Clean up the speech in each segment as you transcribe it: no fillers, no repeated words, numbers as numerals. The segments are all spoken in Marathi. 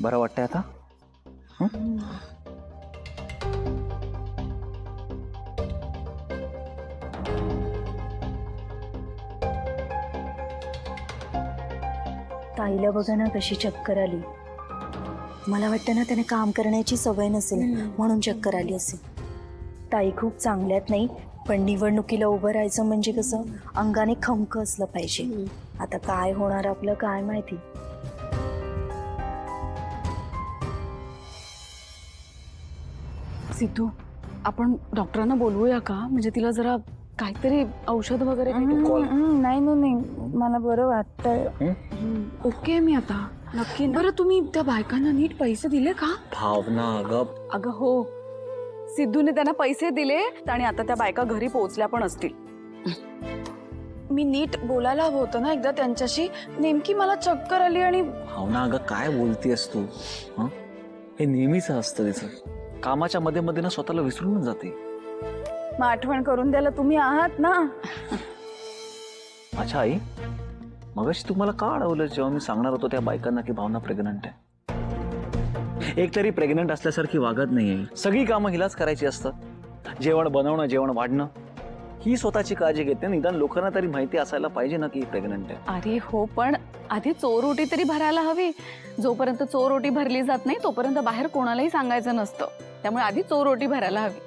बरं वाटतंय आता? ताईला बघा ना कशी चक्कर आली. मला वाटतं ना त्याने काम करण्याची सवय नसेल म्हणून चक्कर आली असेल. ताई खूप चांगल्यात नाही, पण निवडणुकीला उभं राहायचं म्हणजे कसं अंगाने खमक असलं पाहिजे. आता काय होणार आपलं काय माहिती. सिद्धू, आपण डॉक्टरांना बोलवूया का? म्हणजे तिला जरा काहीतरी औषध वगैरे नाही नाही मला बरं वाटतंय. ओके मी आता नक्की. बरं तुम्ही त्या बायकांना नीट पैसे दिले का? भावना अगं अगं हो, सिद्धूने त्यांना पैसे दिले आणि आता त्या बायका घरी पोहोचल्या पण असतील. मी नीट बोलायला हवं होतं ना एकदा त्यांच्याशी. नेमकी मला चक्कर आली आणि भावना अगं काय बोलतेस तू? हे नेहमीच असतं तिचं. कामाच्या मध्ये मध्ये ना स्वतःला विसरूनच जाते. मग आठवण करून द्यायला तुम्ही आहात ना. अच्छा आई, मगाशी तुम्हाला का अडवलं जेव्हा मी सांगणार होतो त्या बायकांना की भावना प्रेग्नंट आहे? एक तरी प्रेग्नंट असल्यासारखी वागत नाहीये. सगळी कामं हिलाच करायची असतात. जेवण बनवणं, जेवण वाढणं, ही स्वतःची काळजी घेते. निदान लोकांना तरी माहिती असायला पाहिजे ना की प्रेग्नंट आहे. अरे हो, पण आधी चोरोटी तरी भरायला हवी. जोपर्यंत चोरोटी भरली जात नाही तोपर्यंत बाहेर कोणालाही सांगायचं नसतं. त्यामुळे आधी चोरोटी भरायला हवी.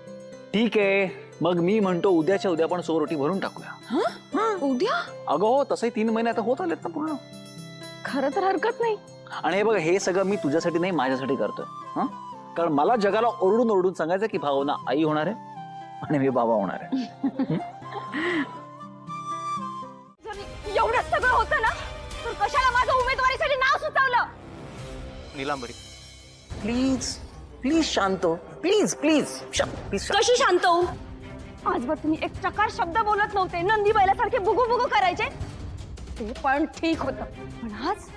ठीक आहे, मग मी म्हणतो उद्याच्या उद्या पण चोरोटी भरून टाकूया. उद्या? अगं हो, तसंही 3 महिने आता होत आलेत ना पूर्ण. खरं तर हरकत नाही. आणि हे बघ, हे सगळं मी तुझ्यासाठी नाही माझ्यासाठी करतोय. कारण मला जगाला ओरडून ओरडून सांगायचं की भावना आई होणार आहे आणि मी बाबा होणार आहे. एवढं सगळं होतं ना तर कशाला माझं उमेदवारीसाठी नाव सुचवलं? नीलांबरी, प्लीज प्लीज शांत हो. Please please please. कशी शांत होऊ? आजवर तुम्ही एक चकार शब्द बोलत नव्हते. नंदी बैलासारखे बुगू बुगू करायचे. ते पण ठीक होतं. पण आज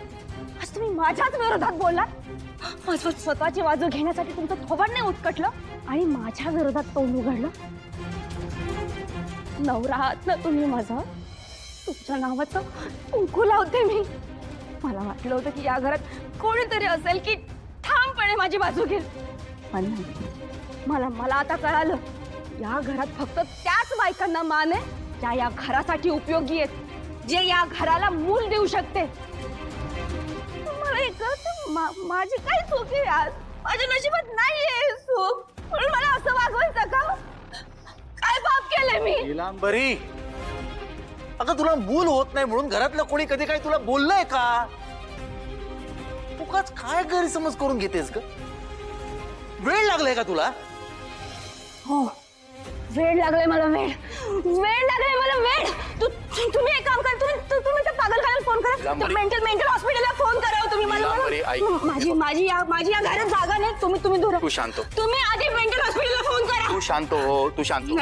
आज तुम्ही माझ्याच विरोधात बोललात. आजवर स्वतःची बाजू घेण्यासाठी तुमचं थोबड नाही उचकटलं आणि माझ्या विरोधात तोंड उघडलं. नवरा आहात ना तुम्ही माझा. तुमच्या नावाचं कुंकू लावते मी. मला वाटलं होतं की या घरात कोणीतरी असेल की ठामपणे माझी बाजू घेईल. पण नाही. मला आता कळालं, या घरात फक्त त्याच बायकांना मान आहे ज्या या घरासाठी उपयोगी आहेत, जे या घराला मूल देऊ शकते. मला एक माझी काय चूक आहे आज? माझ्या नशिबात नाहीये चूक, म्हणून मला असं वागवायचं का? काय पाप केलंय मी? नीलांबरी, अगं तुला मूल होत नाही म्हणून घरातलं कोणी कधी काही तुला बोललंय का? उगाच काय गैरसमज करून घेतेस ग? वेळ लागलाय का तुला? हो, वेळ लागलाय मला. वेळ लागलाय मला. तुम्ही एक काम करा. तुम्ही त्या पागलखान्याला फोन करा. मेंटल हॉस्पिटलला फोन करा. तुम्ही माझी या घरात जागा नाही. तुम्ही दूर. तू शांत हो. तुम्ही आधी मेंटल हॉस्पिटलला फोन करा. तू शांत हो. तू शांत हो.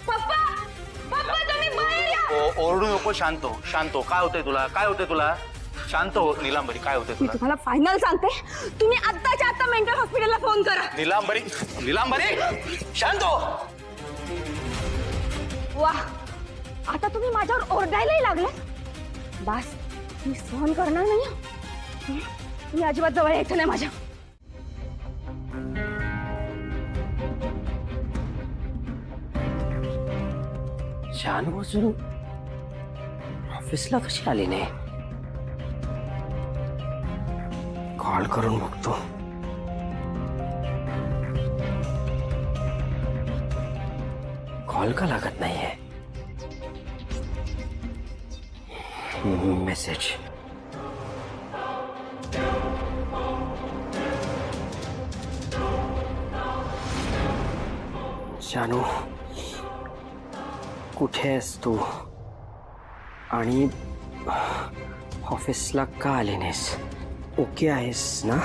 पप्पा तुम्ही बाहेर या. ओरडू नको. शांत हो. शांत हो. काय होतंय तुला? काय होतंय तुला? शांत हो नीलांबरी. काय होतंय मी तुला? तुम्हाला फायनल सांगते. तुम्ही आत्ताच्या आत्ता मेंटल हॉस्पिटलला फोन करा. नीलांबरी, नीलांबरी शांत हो. वा, आता तुम्ही माझ्यावर ओरडायलाही लागले. बस, मी सहन करणार नाही. मी अजिबात जवळ यायचं नाही माझ्या. जानू अजून ऑफिसला कशी आली नाही? कॉल करून बघतो. कॉल का लागत नाहीये? मेसेज. जानू, कुठे आहेस तू? आणि ऑफिसला का आली नाहीस? ओके आहेस ना?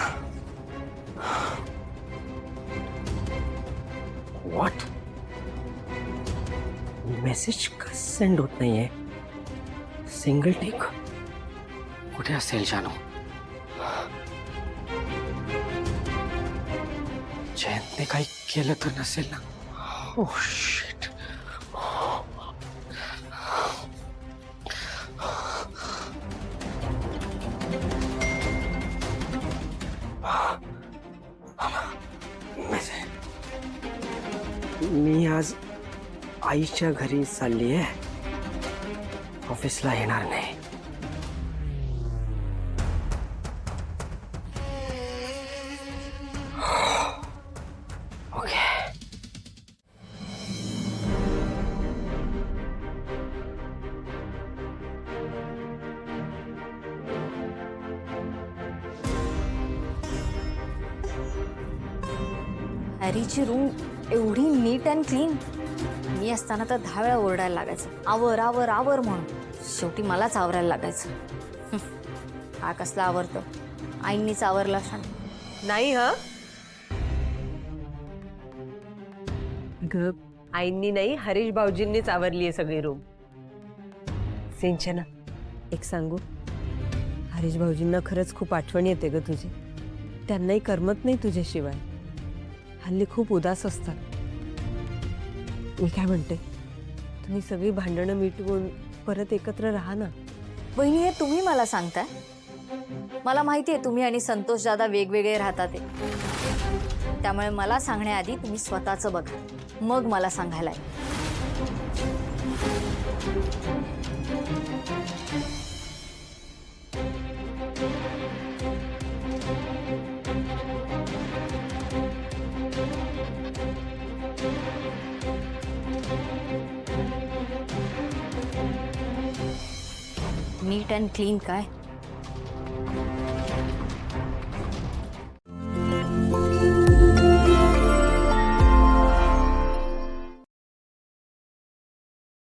व्हॉट? मेसेज का सेंड होत नाहीये? Single tick. कुठे असेल जानू? जयंतने काही केलं तर नसेल ना? Oh shit. आज आईच्या घरी चालली आहे, ऑफिसला येणार नाही. ओके. हॅरीची रूम एवढी नीट अँड क्लीन. मी असताना तर 10 वेळा ओरडायला लागायचं, आवर आवर आवर म्हणून. शेवटी मलाच आवरायला लागायचं. हा कसला आवरतो, आईंनीच आवरला सांग. नाही हा ग, आईंनी नाही, हरीश भाऊजींनीच आवरली आहे सगळी रूम. सिंचना, एक सांगू, हरीश भाऊजींना खरंच खूप आठवण येते ग तुझी. त्यांनाही करमत नाही तुझ्याशिवाय. हल्ली खूप उदास असतात. मी काय म्हणते, तुम्ही सगळी भांडणं मिटवून परत एकत्र राहा ना. वहिनी, हे तुम्ही मला सांगताय? मला माहिती आहे तुम्ही आणि संतोष दादा वेगवेगळे राहतात ते. त्यामुळे मला सांगण्याआधी तुम्ही स्वतःचं बघा, मग मला सांगायला आहे. नीट अँड क्लीन काय?